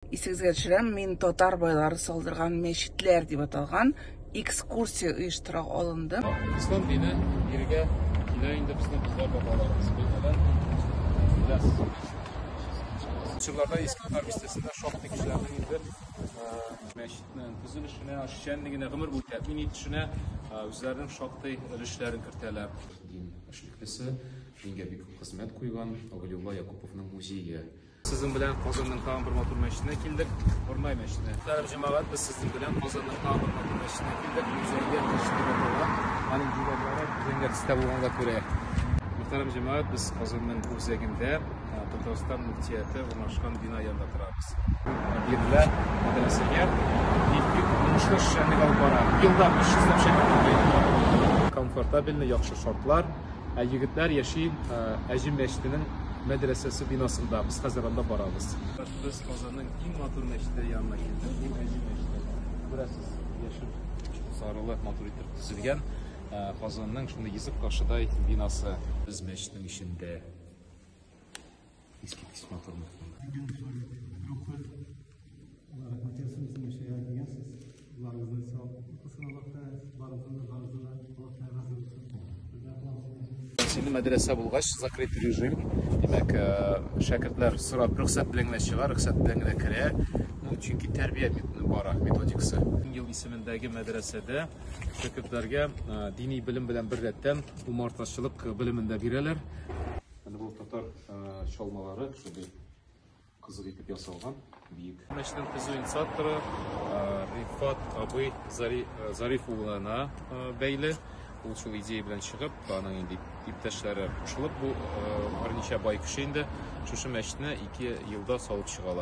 Исегезгә төшерәм, мин татар байлары салдырган мәчетләр дип аталган экскурсия оештыра алынды. İslam dini birgə ilə indi bizim bizlər babalarımız bilən biləsiz. Çıllarda İskandar listəsində şoxlu kişilərdən indi məşidin düzülüşünə, şənligine, qımır bu təmin etişinə özlərinin şoxlu өлешләрен кертәләр. Din эшлеклесе, dinге бик күп хезмәт куйган Авлиулла Якуповның музейы. Sizin bilen Kazan'ın Kaan Burmatur Meşri'ne kildik, Ornay Meşri'ne. Muhterem cemaat, biz sizin bilen Kazan'ın Kaan Burmatur Meşri'ne kildik, müzeyye teşkil ediyorlar. Hani güvenlere güvenler istebuğuna göre. Muhterem cemaat, biz Kazan'ın müzeyinde Tatarstan Müftiyeti Urnaşkan bina yanında durarız. Birler medreseye ilk uçuş şenlik alıp var. Yılda 300'den şekilde komfortabilni, yaxşı şartlar. Yigitler yaşayın Əcim Meşri'nin medresesi binasında biz Haziran'da barabız. Biz Kazan'ın en matür meşride yanına geldik. Bu Əcim Meşridi. Burası yaşıl sarılı maturitir düzülgen. Kazan'ın şimdi Yizip Qaşıday binası. Biz meşridin içinde eski kısmı matürmüz. Şimdi medrese bulgaç, zakret rejim. Demek şagirdler sırap ruhsat bilen çıkar, ruhsat bilen de kire. Çünkü terbiye bara metodikası. Yıl isimindeki medresede şagirdlerge dini bilim bilen bir retten umartaşçılık biliminde bireler. Yani bu Tatar şalmaları şöyle kızıl ipip yasalgan büyük. Meşrin kızı insattırı Rifat Abi Zarif oğlana beyli. Ул шул идея белән чыгып, аның инде иптәшләре кушылып, бу берничә бай кеше инде шушы мәчетне 2 елда салып чыгалар.